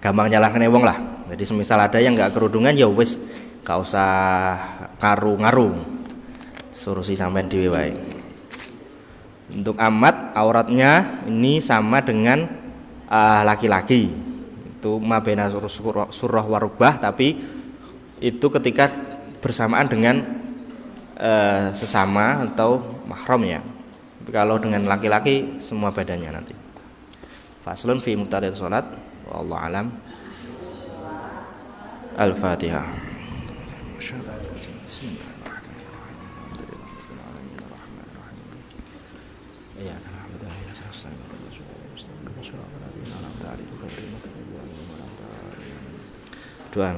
nyalahkan wong lah. Jadi semisal ada yang enggak kerudungan ya wis gak usah ngaru suruh si sampean dhewe wae. Untuk amat auratnya ini sama dengan laki-laki. Itu mabena surah warubah, tapi itu ketika bersamaan dengan sesama atau mahram ya. Tapi kalau dengan laki-laki semua badannya nanti. Faslun fi muqtadil salat wallahu alam. Al-Fatihah. Doa.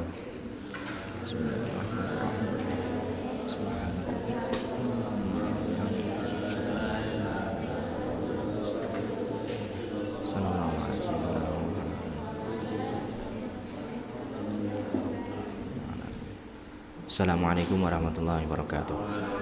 Assalamualaikum warahmatullahi wabarakatuh.